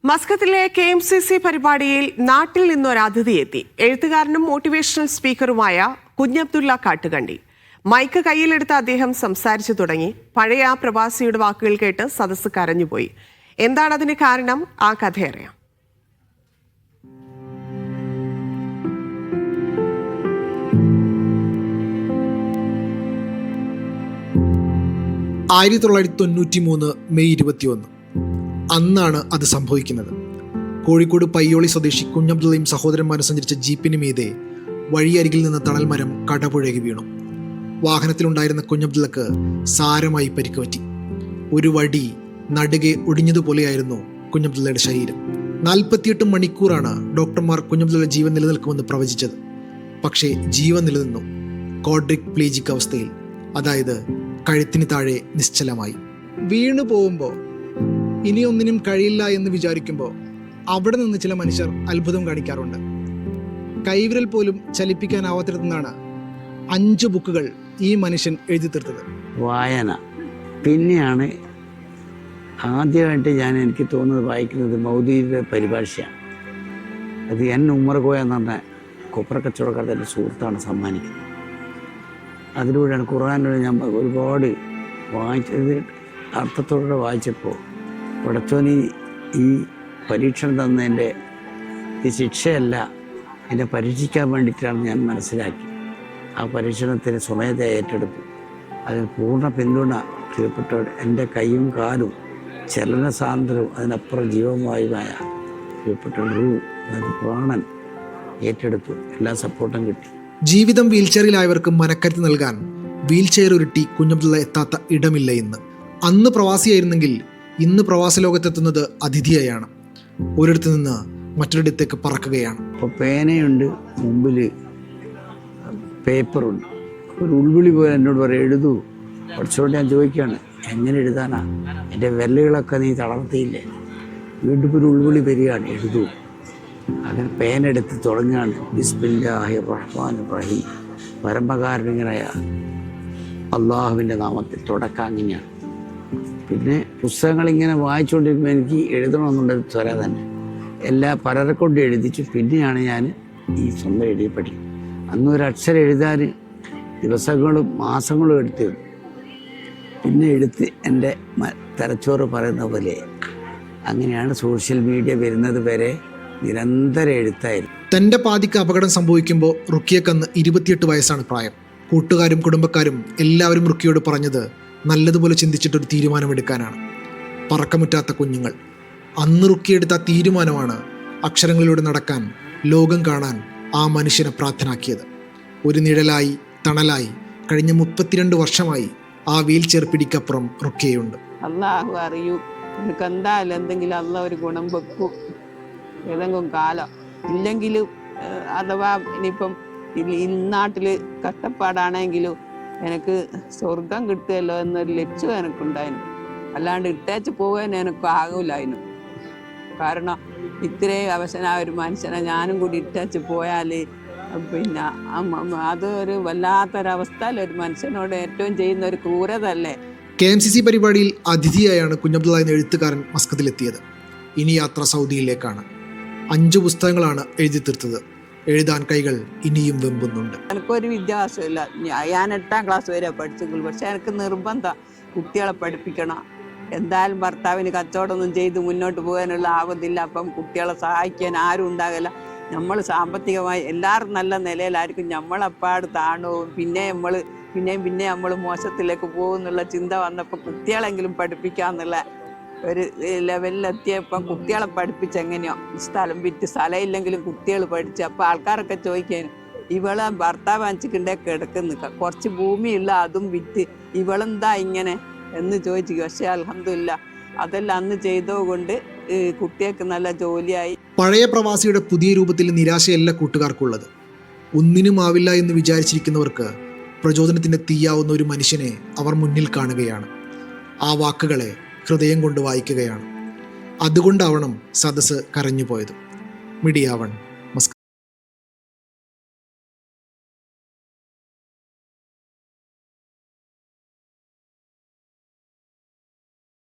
മസ്കത്തിലെ KMCC പരിപാടിയിൽ നാട്ടിൽ നിന്നൊരു അതിഥി എത്തി. എഴുത്തുകാരനും മോട്ടിവേഷണൽ സ്പീക്കറുമായ കുഞ്ഞബ്ദുള്ള കാട്ടുകണ്ടി. മൈക്ക് കയ്യിലെടുത്ത അദ്ദേഹം സംസാരിച്ചു തുടങ്ങി. പഴയ ആ പ്രവാസിയുടെ വാക്കുകൾ കേട്ട് സദസ്സ് കരഞ്ഞുപോയി. എന്താണ് അതിന് കാരണം? ആ കഥയറിയാം. മെയ് 21 അന്നാണ് അത് സംഭവിക്കുന്നത്. കോഴിക്കോട് പയ്യോളി സ്വദേശി കുഞ്ഞബ്ദുള്ളയും സഹോദരന്മാരും സഞ്ചരിച്ച ജീപ്പിന് മീതെ വഴിയരികിൽ നിന്ന് തണൽ മരം കടപുഴകി വീണു. വാഹനത്തിലുണ്ടായിരുന്ന കുഞ്ഞബ്ദുള്ളക്ക് സാരമായി പരിക്ക് പറ്റി. ഒരു വടി നടുകെ ഒടിഞ്ഞതുപോലെയായിരുന്നു കുഞ്ഞബ്ദുള്ളയുടെ ശരീരം. 48 മണിക്കൂറാണ് ഡോക്ടർമാർ കുഞ്ഞബ്ദുള്ള ജീവൻ നിലനിൽക്കുമെന്ന് പ്രവചിച്ചത്. പക്ഷേ ജീവൻ നിലനിന്നു. കോഡ്രിക് പ്ലീജിക് അവസ്ഥയിൽ, അതായത് കഴുത്തിന് താഴെ നിശ്ചലമായി. വീണു പോകുമ്പോൾ ഇനി ഒന്നിനും കഴിയില്ല എന്ന് വിചാരിക്കുമ്പോൾ അവിടെ നിന്ന് ചില മനുഷ്യർ അത്ഭുതം കാണിക്കാറുണ്ട്. കൈവിരൽ പോലും ചലിപ്പിക്കാനാവാത്തിടത്തുനിന്നാണ് 5 ബുക്കുകൾ ഈ മനുഷ്യൻ എഴുതി തീർത്തത്. വായന പിന്നെയാണ് ആദ്യമായിട്ട് എനിക്ക് തോന്നുന്നത് വായിക്കുന്നത് മൗദൂദിയുടെ പരിഭാഷയാണ്. അത് ഉമ്മർ കോയ എന്ന് പറഞ്ഞ കൊപ്ര കച്ചവടക്കാരുടെ സുഹൃത്താണ് സമ്മാനിക്കുന്നത്. അതിലൂടെയാണ് ഖുർആനിലൂടെ ഞാൻ ഒരുപാട് വായിച്ചത്. അർത്ഥത്തോടെ വായിച്ചപ്പോൾ പടച്ചോനി ഈ പരീക്ഷണം തന്നതിൻ്റെ ഈ ശിക്ഷയല്ല, എന്നെ പരീക്ഷിക്കാൻ വേണ്ടിയിട്ടാണ് ഞാൻ മനസ്സിലാക്കി. ആ പരീക്ഷണത്തിന് സ്വമേധ ഏറ്റെടുത്തു. അതിന് പൂർണ്ണ പിന്തുണ പ്രിയപ്പെട്ടവർ. എൻ്റെ കൈയും കാലും ചലന സാന്ദ്രവും അതിനപ്പുറം ജീവവായുമായ പ്രിയപ്പെട്ടവർ പ്രാണൻ ഏറ്റെടുത്തു. എല്ലാ സപ്പോർട്ടും കിട്ടി. ജീവിതം വീൽചെയറിലായവർക്ക് മനക്കരുത്ത് നൽകാൻ വീൽചെയർ ഉരുട്ടി കുഞ്ഞബ്ദുള്ള എത്താത്ത ഇടമില്ല ഇന്ന്. അന്ന് പ്രവാസിയായിരുന്നെങ്കിൽ ഇന്ന് പ്രവാസ ലോകത്തെത്തുന്നത് അതിഥിയായാണ്. ഒരിടത്ത് നിന്ന് മറ്റൊരിടത്തേക്ക് പറക്കുകയാണ്. ഇപ്പോൾ പേനയുണ്ട്, മുമ്പിൽ പേപ്പറുണ്ട്. ഒരു ഉൾവിളി പോലെ എന്നോട് പറയും, എഴുതൂ. കുറച്ചുകൊണ്ട് ഞാൻ ചോദിക്കുകയാണ്, എങ്ങനെ എഴുതാനാ? എൻ്റെ വിരലുകളൊക്കെ നീ തളർത്തിയില്ലേ? വീണ്ടും ഒരു ഉൾവിളി വരികയാണ്, എഴുതൂ. അങ്ങനെ പേനെടുത്ത് തുടങ്ങുകയാണ്. ബിസ്മില്ലാഹിർ റഹ്മാനിർ റഹീം, പരമകാരുണികനായ അള്ളാഹുവിൻ്റെ നാമത്തിൽ തുടക്കം അങ്ങനെയാണ്. പിന്നെ പുസ്തകങ്ങളിങ്ങനെ വായിച്ചുകൊണ്ടിരിക്കുമ്പോൾ എനിക്ക് എഴുതണമെന്നുള്ളൊരു ത്വര തന്നെ. പലരെ കൊണ്ട് എഴുതിച്ചു. പിന്നെയാണ് ഞാൻ ഈ സ്വന്തം എഴുതി പഠിക്കും. അന്നൊരു അക്ഷരം എഴുതാൻ ദിവസങ്ങളും മാസങ്ങളും എടുത്തിരുന്നു. പിന്നെ എഴുത്ത് എൻ്റെ തലച്ചോറ് പറയുന്ന പോലെ അങ്ങനെയാണ് സോഷ്യൽ മീഡിയ വരുന്നത് വരെ നിരന്തരം എഴുത്തായിരുന്നു. തൻ്റെ പാതിക്ക് അപകടം സംഭവിക്കുമ്പോൾ റുക്കിയക്കന്ന് 28 വയസ്സാണ് പ്രായം. കൂട്ടുകാരും കുടുംബക്കാരും എല്ലാവരും റുക്കിയോട് പറഞ്ഞത് നല്ലതുപോലെ ചിന്തിച്ചിട്ടൊരു തീരുമാനമെടുക്കാനാണ്. പറക്കമുറ്റാത്ത കുഞ്ഞുങ്ങൾ. അന്ന് റുക്കിയെടുത്ത ആ തീരുമാനമാണ് അക്ഷരങ്ങളിലൂടെ നടക്കാൻ, ലോകം കാണാൻ ആ മനുഷ്യനെ പ്രാപ്തനാക്കിയത്. ഒരു നിഴലായി, തണലായി കഴിഞ്ഞ 32 വർഷമായി ആ വീൽ ചെയർ പിടിക്കപ്പുറം റുക്കിയുണ്ട്. അല്ലാഹു അറിയൂ, എനിക്ക് എന്തായാലും എന്തെങ്കിലും അല്ല ഒരു ഗുണം വെക്കും ഏതെങ്കിലും കാലം. ഇല്ലെങ്കിലും അഥവാ ഇനിയിപ്പം ഇന്നാട്ടില് കഷ്ടപ്പാടാണെങ്കിലും എനിക്ക് സ്വർഗം കിട്ടുമല്ലോ എന്നൊരു ലക്ഷ്യം എനിക്കുണ്ടായിരുന്നു. അല്ലാണ്ട് ഇട്ടേച്ച് പോകാൻ എനിക്ക് ആകൂലായിരുന്നു. കാരണം ഇത്രയും അവശനായ ഒരു മനുഷ്യനെ ഞാനും കൂടി ഇട്ടേച്ച് പോയാൽ പിന്നെ അതൊരു വല്ലാത്തൊരവസ്ഥയിൽ ഒരു മനുഷ്യനോട് ഏറ്റവും ചെയ്യുന്ന ഒരു ക്രൂരതല്ലേ. KMCC പരിപാടിയിൽ അതിഥിയായാണ് കുഞ്ഞബ്ദുള്ള എന്ന എഴുത്തുകാരൻ മസ്കത്തിലെത്തിയത്. ഇനി യാത്ര സൗദിയിലേക്കാണ്. 5 പുസ്തകങ്ങളാണ് എഴുതി തീർത്തത്. എഴുതാൻ കൈകൾ ഇനിയും വെമ്പുന്നുണ്ട്. എനിക്കൊരു വിദ്യാഭ്യാസമില്ല. ഞാൻ 8ാം ക്ലാസ് വരെ പഠിച്ചെങ്കിൽ, പക്ഷെ എനിക്ക് നിർബന്ധം കുട്ടികളെ പഠിപ്പിക്കണം. എന്തായാലും ഭർത്താവിന് കച്ചവടമൊന്നും ചെയ്ത് മുന്നോട്ട് പോകാനുള്ള ആവതില്ല. അപ്പം കുട്ടികളെ സഹായിക്കാൻ ആരും ഉണ്ടാകില്ല. നമ്മൾ സാമ്പത്തികമായി എല്ലാവരും നല്ല നിലയിലായിരിക്കും, നമ്മളെപ്പാട് താണവും പിന്നെ നമ്മൾ മോശത്തിലേക്ക് പോകുന്നുള്ള ചിന്ത വന്നപ്പോൾ കുട്ടികളെങ്കിലും പഠിപ്പിക്കാന്നുള്ള ഒരു ലെവലിലെത്തിയപ്പം കുട്ടികളെ പഠിപ്പിച്ചെങ്ങനെയോ സ്ഥലം വിറ്റ്, സ്ഥലമില്ലെങ്കിലും കുട്ടികൾ പഠിച്ച്. അപ്പോൾ ആൾക്കാരൊക്കെ ചോദിക്കാനും, ഇവളെ ഭർത്താവ് അഞ്ചിക്കണ്ടേ കിടക്കുന്നു, കുറച്ച് ഭൂമിയുള്ള അതും വിറ്റ്, ഇവളെന്താ ഇങ്ങനെ എന്ന് ചോദിച്ചു. പക്ഷേ അൽഹംദുലില്ലാ അതെല്ലാം അന്ന് ചെയ്തതുകൊണ്ട് കുട്ടികൾക്ക് നല്ല ജോലിയായി. പഴയ പ്രവാസിയുടെ പുതിയ രൂപത്തിൽ നിരാശയല്ല കൂട്ടുകാർക്കുള്ളത്. ഒന്നിനും ആവില്ല എന്ന് വിചാരിച്ചിരിക്കുന്നവർക്ക് പ്രചോദനത്തിന് തീയാവുന്ന ഒരു മനുഷ്യനെ അവർ മുന്നിൽ കാണുകയാണ്. ആ വാക്കുകളെ ഹൃദയം കൊണ്ട് വായിക്കുകയാണ്. അതുകൊണ്ടാവണം സദസ്സ് കരഞ്ഞുപോയത്. മീഡിയ 1.